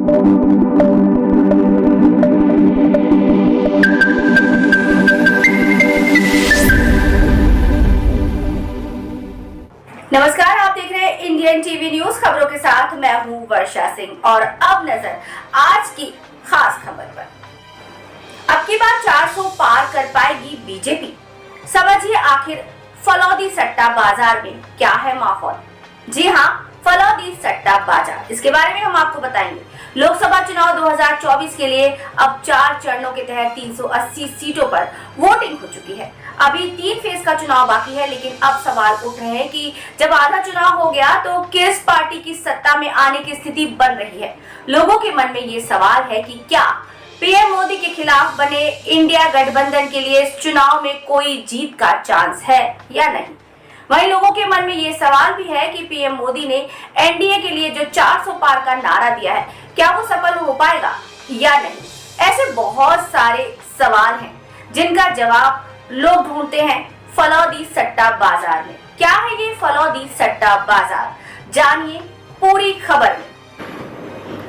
नमस्कार, आप देख रहे हैं इंडियन टीवी न्यूज। खबरों के साथ मैं हूं वर्षा सिंह और अब नजर आज की खास खबर पर। अब की बार 400 पार कर पाएगी बीजेपी। समझिए आखिर फलौदी सट्टा बाजार में क्या है माहौल। जी हां, फलौदी सट्टा बाजार, इसके बारे में हम आपको बताएंगे। लोकसभा चुनाव 2024 के लिए अब 4 चरणों के तहत 380 सीटों पर वोटिंग हो चुकी है। अभी 3 फेज का चुनाव बाकी है, लेकिन अब सवाल उठ रहे हैं कि जब आधा चुनाव हो गया तो किस पार्टी की सत्ता में आने की स्थिति बन रही है। लोगों के मन में ये सवाल है कि क्या पीएम मोदी के खिलाफ बने इंडिया गठबंधन के लिए इस चुनाव में कोई जीत का चांस है या नहीं। वहीं लोगों के मन में ये सवाल भी है कि पीएम मोदी ने एनडीए के लिए जो 400 पार का नारा दिया है, क्या वो सफल हो पाएगा या नहीं। ऐसे बहुत सारे सवाल हैं जिनका जवाब लोग ढूंढते हैं फलौदी सट्टा बाजार में। क्या है ये फलौदी सट्टा बाजार, जानिए पूरी खबर में।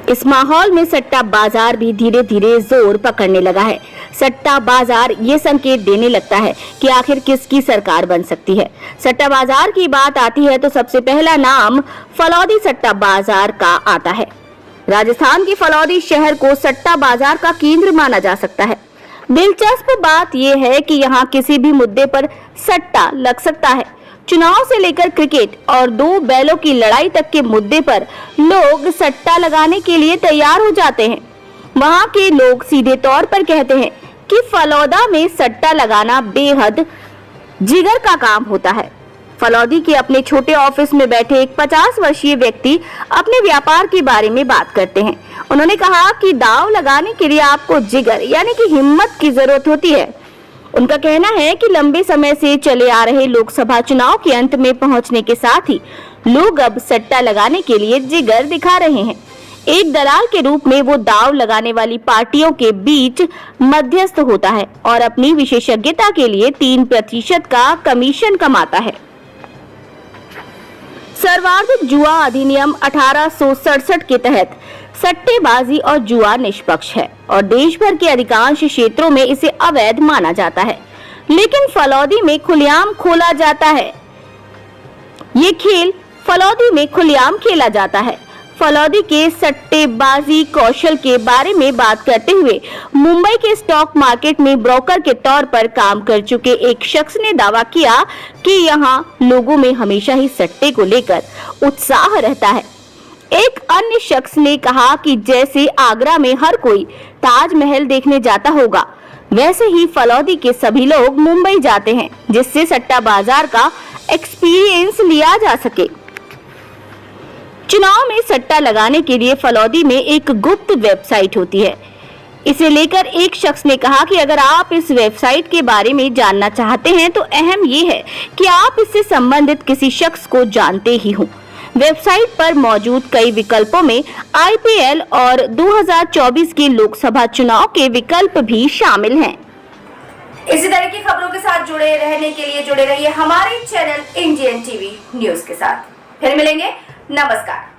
इस माहौल में सट्टा बाजार भी धीरे धीरे जोर पकड़ने लगा है। सट्टा बाजार ये संकेत देने लगता है कि आखिर किसकी सरकार बन सकती है। सट्टा बाजार की बात आती है तो सबसे पहला नाम फलौदी सट्टा बाजार का आता है। राजस्थान के फलौदी शहर को सट्टा बाजार का केंद्र माना जा सकता है। दिलचस्प बात यह है कि यहाँ किसी भी मुद्दे पर सट्टा लग सकता है। चुनाव से लेकर क्रिकेट और 2 बैलों की लड़ाई तक के मुद्दे पर लोग सट्टा लगाने के लिए तैयार हो जाते हैं। वहाँ के लोग सीधे तौर पर कहते हैं कि फलौदा में सट्टा लगाना बेहद जिगर का काम होता है। फलौदी के अपने छोटे ऑफिस में बैठे एक 50 वर्षीय व्यक्ति अपने व्यापार के बारे में बात करते हैं। उन्होंने कहा कि दांव लगाने के लिए आपको जिगर यानी कि हिम्मत की जरूरत होती है। उनका कहना है कि लंबे समय से चले आ रहे लोकसभा चुनाव के अंत में पहुंचने के साथ ही लोग अब सट्टा लगाने के लिए जिगर दिखा रहे हैं। एक दलाल के रूप में वो दांव लगाने वाली पार्टियों के बीच मध्यस्थ होता है और अपनी विशेषज्ञता के लिए 3% का कमीशन कमाता है। सर्वाधिक जुआ अधिनियम 1867 के तहत सट्टेबाजी और जुआ निष्पक्ष है और देश भर के अधिकांश क्षेत्रों में इसे अवैध माना जाता है, लेकिन फलौदी में खुलेआम खोला जाता है। ये खेल फलौदी में खुलेआम खेला जाता है। फलौदी के सट्टेबाजी कौशल के बारे में बात करते हुए मुंबई के स्टॉक मार्केट में ब्रोकर के तौर पर काम कर चुके एक शख्स ने दावा किया कि यहाँ लोगों में हमेशा ही सट्टे को लेकर उत्साह रहता है। एक अन्य शख्स ने कहा कि जैसे आगरा में हर कोई ताजमहल देखने जाता होगा, वैसे ही फलौदी के सभी लोग मुंबई जाते हैं, जिससे सट्टा बाजार का एक्सपीरियंस लिया जा सके। चुनाव में सट्टा लगाने के लिए फलौदी में एक गुप्त वेबसाइट होती है। इसे लेकर एक शख्स ने कहा कि अगर आप इस वेबसाइट के बारे में जानना चाहते हैं तो अहम ये है कि आप इससे संबंधित किसी शख्स को जानते ही हो। वेबसाइट पर मौजूद कई विकल्पों में आईपीएल और 2024 के लोकसभा चुनाव के विकल्प भी शामिल हैं। इसी तरह की खबरों के साथ जुड़े रहने के लिए जुड़े रहिए हमारे चैनल इंडियन टीवी न्यूज के साथ। फिर मिलेंगे, नमस्कार।